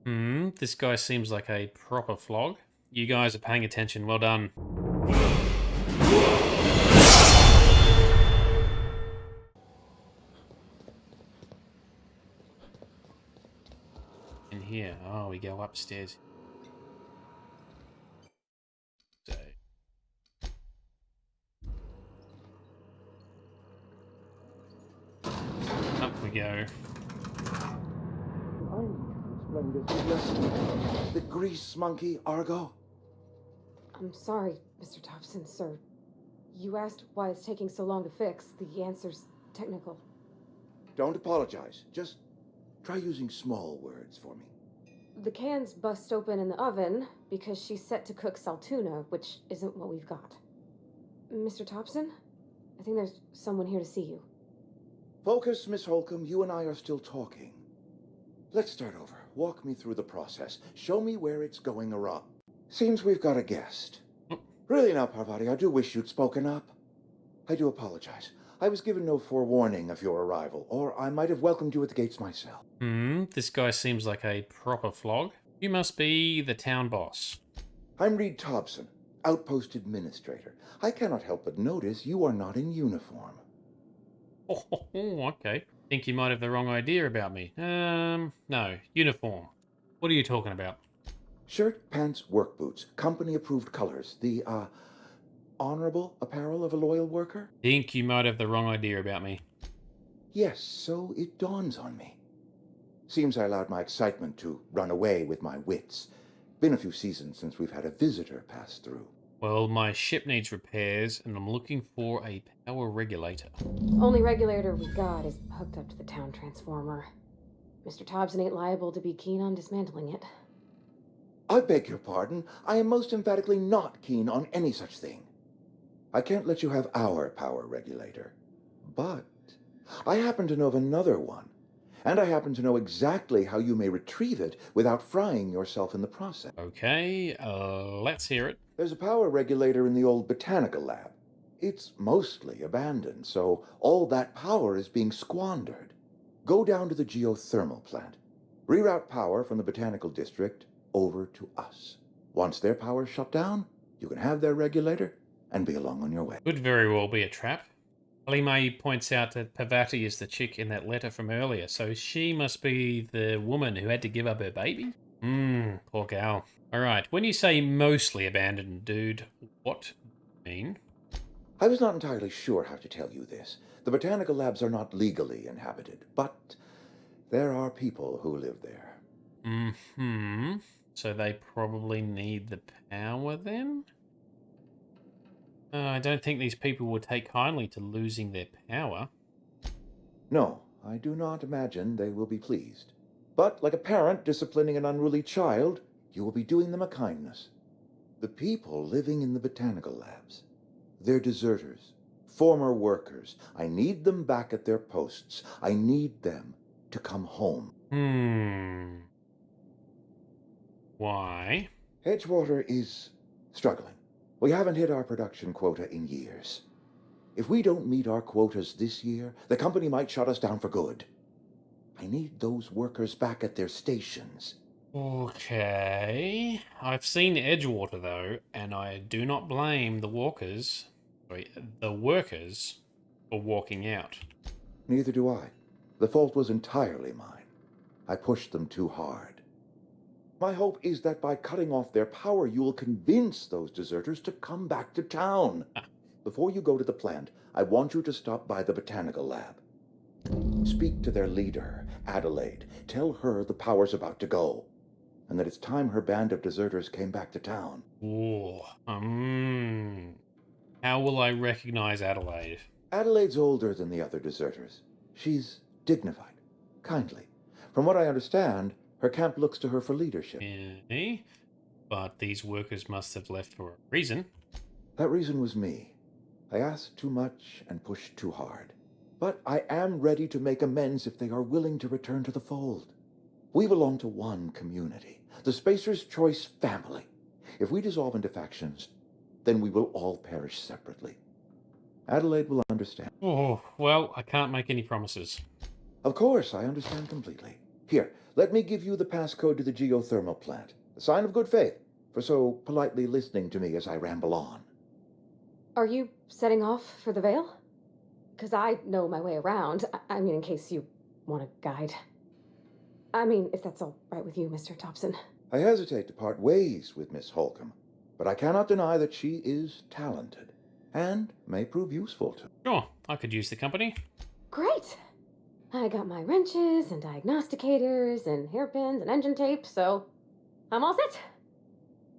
This guy seems like a proper flog. You guys are paying attention. Well done. In here. Oh, we go upstairs. So. Up we go. I need to explain this to you. The grease monkey, Argo. I'm sorry, Mr. Thompson, sir. You asked why it's taking so long to fix. The answer's technical. Don't apologize. Just try using small words for me. The can's bust open in the oven because she's set to cook saltuna, which isn't what we've got. Mr. Thompson? I think there's someone here to see you. Focus, Miss Holcomb. You and I are still talking. Let's start over. Walk me through the process. Show me where it's going awry. Seems we've got a guest. Really now, Parvati, I do wish you'd spoken up. I do apologize. I was given no forewarning of your arrival, or I might have welcomed you at the gates myself. This guy seems like a proper flog. You must be the town boss. I'm Reed Thompson, outpost administrator. I cannot help but notice you are not in uniform. Oh, okay. Think you might have the wrong idea about me. No. Uniform. What are you talking about? Shirt, pants, work boots, company-approved colors. The, honorable apparel of a loyal worker? Think you might have the wrong idea about me. Yes, so it dawns on me. Seems I allowed my excitement to run away with my wits. Been a few seasons since we've had a visitor pass through. Well, my ship needs repairs, and I'm looking for a power regulator. Only regulator we got is hooked up to the town transformer. Mr. Thompson ain't liable to be keen on dismantling it. I beg your pardon. I am most emphatically not keen on any such thing. I can't let you have our power regulator. But I happen to know of another one. And I happen to know exactly how you may retrieve it without frying yourself in the process. Okay, let's hear it. There's a power regulator in the old botanical lab. It's mostly abandoned, so all that power is being squandered. Go down to the geothermal plant. Reroute power from the botanical district over to us. Once their power's shut down, you can have their regulator and be along on your way. Could very well be a trap. Halimai points out that Parvati is the chick in that letter from earlier, so she must be the woman who had to give up her baby? Poor gal. Alright, when you say mostly abandoned, dude, what do you mean? I was not entirely sure how to tell you this. The botanical labs are not legally inhabited, but there are people who live there. So they probably need the power then? I don't think these people would take kindly to losing their power. No, I do not imagine they will be pleased. But like a parent disciplining an unruly child, you will be doing them a kindness. The people living in the botanical labs, they're deserters, former workers. I need them back at their posts. I need them to come home. Why? Edgewater is struggling. We haven't hit our production quota in years. If we don't meet our quotas this year, the company might shut us down for good. I need those workers back at their stations. Okay. I've seen Edgewater, though, and I do not blame the workers for walking out. Neither do I. The fault was entirely mine. I pushed them too hard. My hope is that by cutting off their power, you will convince those deserters to come back to town. Before you go to the plant, I want you to stop by the botanical lab. Speak to their leader, Adelaide. Tell her the power's about to go, and that it's time her band of deserters came back to town. Ooh. How will I recognize Adelaide? Adelaide's older than the other deserters. She's dignified, kindly. From what I understand, her camp looks to her for leadership. But these workers must have left for a reason. That reason was me. I asked too much and pushed too hard. But I am ready to make amends if they are willing to return to the fold. We belong to one community, the Spacer's Choice family. If we dissolve into factions, then we will all perish separately. Adelaide will understand. Oh, well, I can't make any promises. Of course, I understand completely. Here, let me give you the passcode to the geothermal plant. A sign of good faith, for so politely listening to me as I ramble on. Are you setting off for the Vale? Because I know my way around. I mean, in case you want a guide. I mean, if that's all right with you, Mr. Thompson. I hesitate to part ways with Miss Holcomb, but I cannot deny that she is talented, and may prove useful to. Sure, I could use the company. Great! I got my wrenches and diagnosticators and hairpins and engine tape, so I'm all set.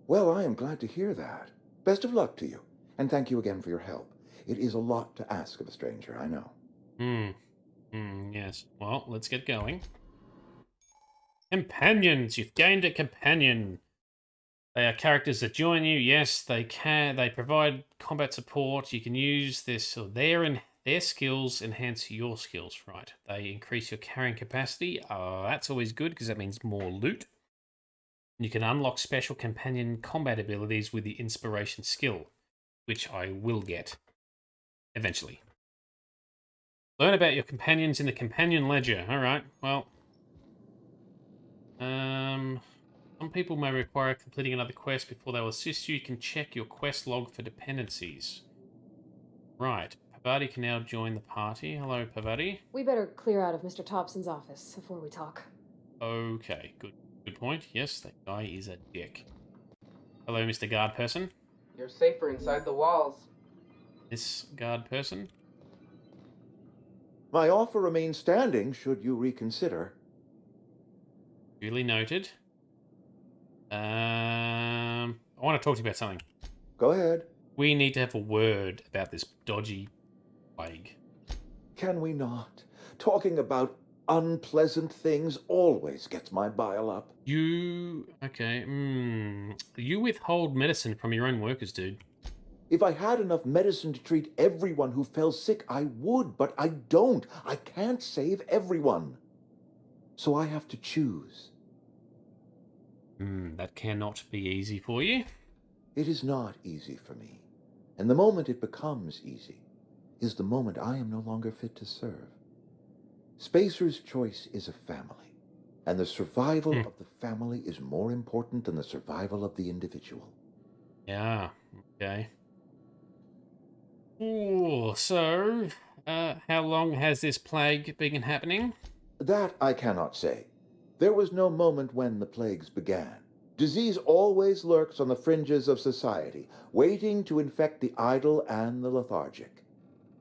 Well, I am glad to hear that. Best of luck to you, and thank you again for your help. It is a lot to ask of a stranger, I know. Yes. Well, let's get going. Companions! You've gained a companion. They are characters that join you. Yes, they can. They provide combat support. You can use this, so their skills enhance your skills. Right? They increase your carrying capacity. That's always good because that means more loot. You can unlock special companion combat abilities with the inspiration skill, which I will get eventually. Learn about your companions in the companion ledger. All right. Well, some people may require completing another quest before they will assist you. You can check your quest log for dependencies. Right. Pavati can now join the party. Hello, Pavati. We better clear out of Mr. Thompson's office before we talk. Okay, good. Good point. Yes, that guy is a dick. Hello, Mr. Guard Person. You're safer inside the walls. This guard person. My offer remains standing should you reconsider. Duly noted. I want to talk to you about something. Go ahead. We need to have a word about this dodgy plague. Can we not? Talking about unpleasant things always gets my bile up. Okay, you withhold medicine from your own workers, dude. If I had enough medicine to treat everyone who fell sick, I would, but I don't. I can't save everyone. So I have to choose. That cannot be easy for you. It is not easy for me. And the moment it becomes easy is the moment I am no longer fit to serve. Spacer's choice is a family, and the survival of the family is more important than the survival of the individual. Yeah, okay. Ooh, so, how long has this plague been happening? That I cannot say. There was no moment when the plagues began. Disease always lurks on the fringes of society, waiting to infect the idle and the lethargic.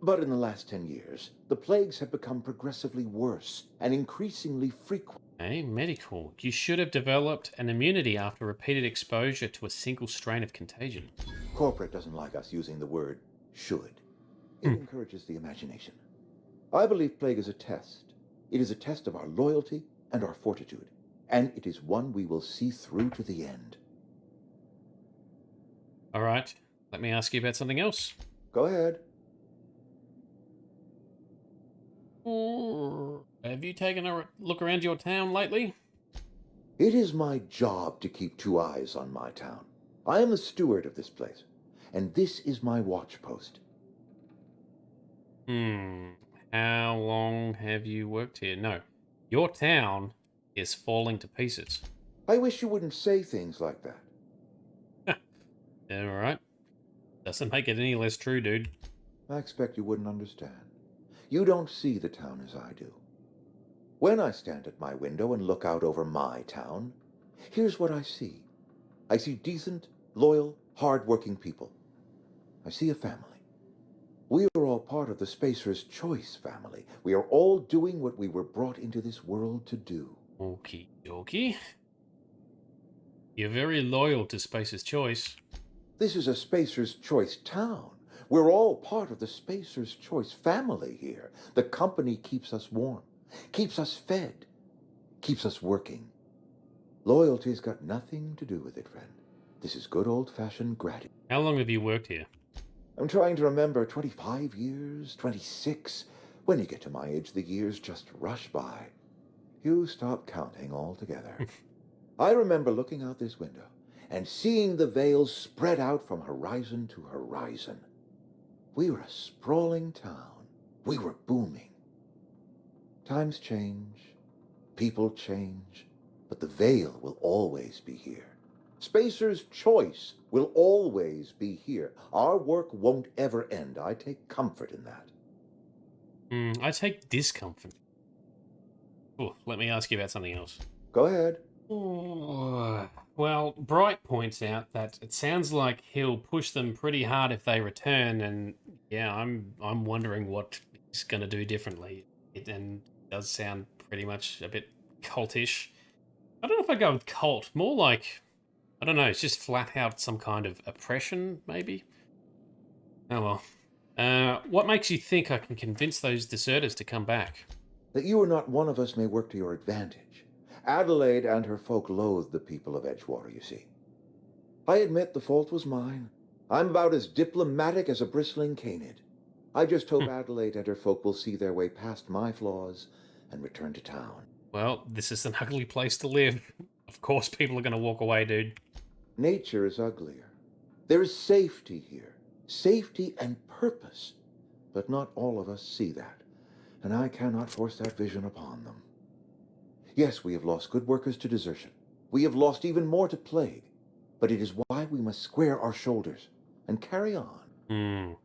But in the last 10 years, the plagues have become progressively worse and increasingly frequent. Okay, medical. You should have developed an immunity after repeated exposure to a single strain of contagion. Corporate doesn't like us using the word should. It encourages the imagination. I believe plague is a test. It is a test of our loyalty and our fortitude, and it is one we will see through to the end. All right, let me ask you about something else. Go ahead. Have you taken a look around your town lately? It is my job to keep two eyes on my town. I am the steward of this place, and this is my watch post. How long have you worked here? No, your town is falling to pieces. I wish you wouldn't say things like that. All right. Doesn't make it any less true, dude. I expect you wouldn't understand. You don't see the town as I do. When I stand at my window and look out over my town, here's what I see. I see decent, loyal, hard-working people. I see a family. We are all part of the Spacer's Choice family. We are all doing what we were brought into this world to do. Okie dokie. You're very loyal to Spacer's Choice. This is a Spacer's Choice town. We're all part of the Spacer's Choice family here. The company keeps us warm, keeps us fed, keeps us working. Loyalty's got nothing to do with it, friend. This is good old-fashioned gratitude. How long have you worked here? I'm trying to remember 25 years, 26. When you get to my age, the years just rush by. You stop counting altogether. I remember looking out this window and seeing the Vales spread out from horizon to horizon. We were a sprawling town. We were booming. Times change. People change, but the veil will always be here. Spacer's choice will always be here. Our work won't ever end. I take comfort in that. I take discomfort. Oh, let me ask you about something else. Go ahead. Oh, well, Bright points out that it sounds like he'll push them pretty hard if they return, and yeah, I'm wondering what he's going to do differently. And does sound pretty much a bit cultish. I don't know if I go with cult. More like, I don't know. It's just flat out some kind of oppression, maybe. Oh well. What makes you think I can convince those deserters to come back? That you are not one of us may work to your advantage. Adelaide and her folk loathed the people of Edgewater, you see. I admit the fault was mine. I'm about as diplomatic as a bristling canid. I just hope Adelaide and her folk will see their way past my flaws and return to town. Well, this is an ugly place to live. Of course people are going to walk away, dude. Nature is uglier. There is safety here. Safety and purpose. But not all of us see that, and I cannot force that vision upon them. Yes, we have lost good workers to desertion. We have lost even more to plague. But it is why we must square our shoulders and carry on.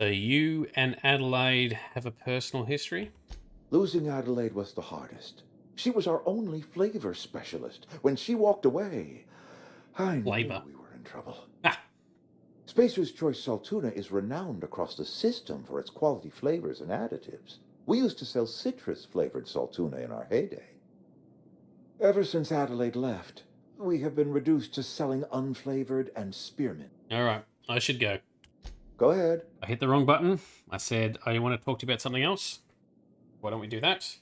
So you and Adelaide have a personal history? Losing Adelaide was the hardest. She was our only flavor specialist. When she walked away, I knew Flavor. we were in trouble. Ah. Spacer's Choice Saltuna is renowned across the system for its quality flavors and additives. We used to sell citrus-flavored Saltuna in our heyday. Ever since Adelaide left, we have been reduced to selling unflavored and spearmint. Alright, I should go. Go ahead. I hit the wrong button. I said, I want to talk to you about something else. Why don't we do that?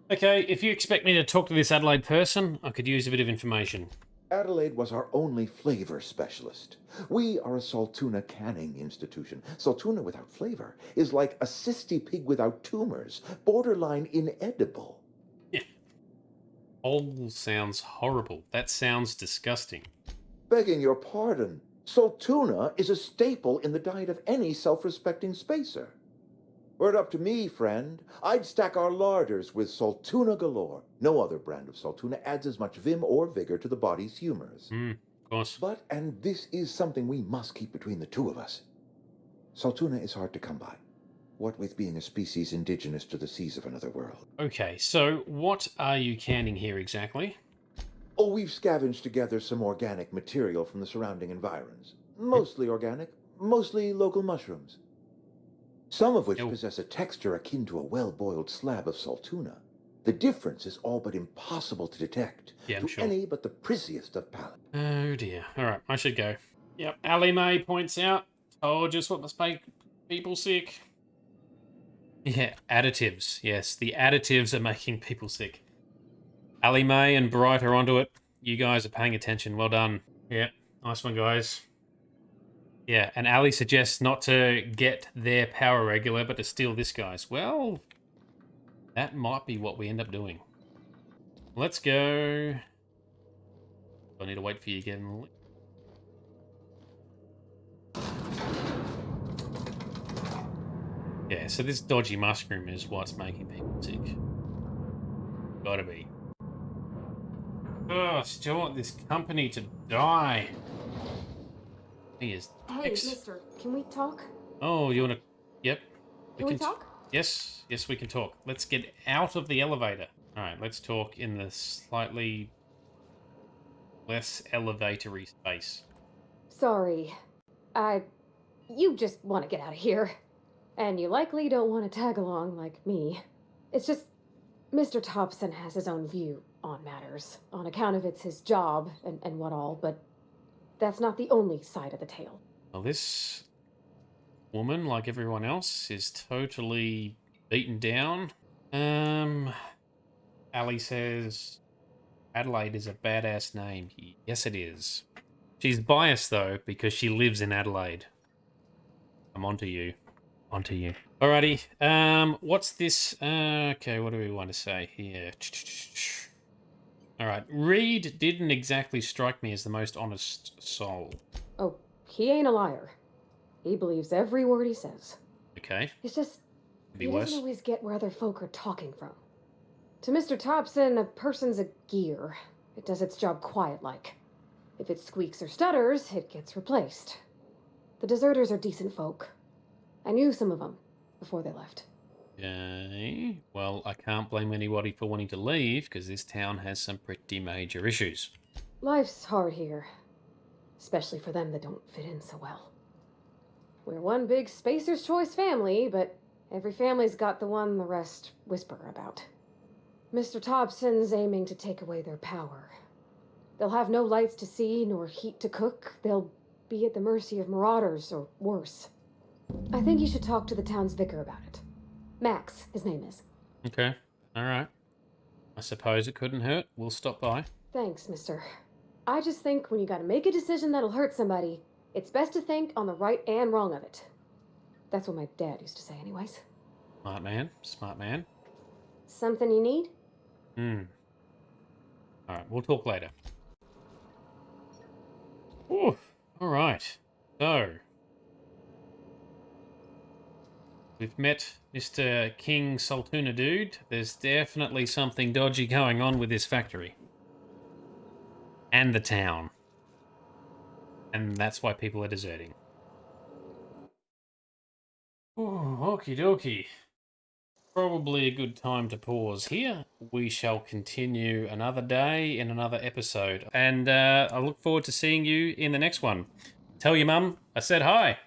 Okay, if you expect me to talk to this Adelaide person, I could use a bit of information. Adelaide was our only flavor specialist. We are a Saltuna canning institution. Saltuna without flavor is like a cysty pig without tumors, borderline inedible. Yeah. All sounds horrible. That sounds disgusting. Begging your pardon, Saltuna is a staple in the diet of any self-respecting spacer. Were it up to me, friend, I'd stack our larders with Saltuna galore. No other brand of Saltuna adds as much vim or vigor to the body's humors. Of course. But, and this is something we must keep between the two of us, Saltuna is hard to come by, what with being a species indigenous to the seas of another world. Okay, so what are you canning here exactly? Oh, we've scavenged together some organic material from the surrounding environs. Mostly organic, mostly local mushrooms. Some of which possess a texture akin to a well-boiled slab of Saltuna. The difference is all but impossible to detect to any but the prissiest of palate. Oh dear. Alright, I should go. Yep, Allie Mae points out, told just what must make people sick. Yeah, additives. Yes, the additives are making people sick. Allie Mae and Bright are onto it. You guys are paying attention. Well done. Yeah, nice one, guys. Yeah, and Ali suggests not to get their power regular, but to steal this guy's. Well, that might be what we end up doing. Let's go. I need to wait for you again. Yeah, so this dodgy mushroom is what's making people sick. Gotta be. Oh, I still want this company to die. He is. Hey, mister, can we talk? Oh, you wanna... Yep. Can we talk? Yes, we can talk. Let's get out of the elevator. Alright, let's talk in the slightly less elevatory space. Sorry. You just want to get out of here. And you likely don't want to tag along like me. It's just, Mr. Thompson has his own view on matters, on account of it's his job and what all, but that's not the only side of the tale. Well, this woman, like everyone else, is totally beaten down. Ali says Adelaide is a badass name. Yes, it is. She's biased, though, because she lives in Adelaide. I'm onto you. Onto you. Alrighty. What's this? Okay, what do we want to say here? Alright. Reed didn't exactly strike me as the most honest soul. Oh, he ain't a liar. He believes every word he says. Okay. It's just, Could be he worse. doesn't always get where other folk are talking from. To Mr. Thompson, a person's a gear. It does its job quiet-like. If it squeaks or stutters, it gets replaced. The deserters are decent folk. I knew some of them before they left. Okay. Well, I can't blame anybody for wanting to leave, because this town has some pretty major issues. Life's hard here. Especially for them that don't fit in so well. We're one big Spacer's Choice family, but every family's got the one the rest whisper about. Mr. Thompson's aiming to take away their power. They'll have no lights to see, nor heat to cook. They'll be at the mercy of marauders, or worse. I think you should talk to the town's vicar about it. Max, his name is. Okay. All right. I suppose it couldn't hurt. We'll stop by. Thanks, mister. I just think when you gotta make a decision that'll hurt somebody, it's best to think on the right and wrong of it. That's what my dad used to say anyways. Smart man. Smart man. Something you need? All right. We'll talk later. Ooh. All right. So, we've met Mr. King Saltuna Dude. There's definitely something dodgy going on with this factory. And the town. And that's why people are deserting. Oh, okie dokie. Probably a good time to pause here. We shall continue another day in another episode. And I look forward to seeing you in the next one. Tell your mum I said hi.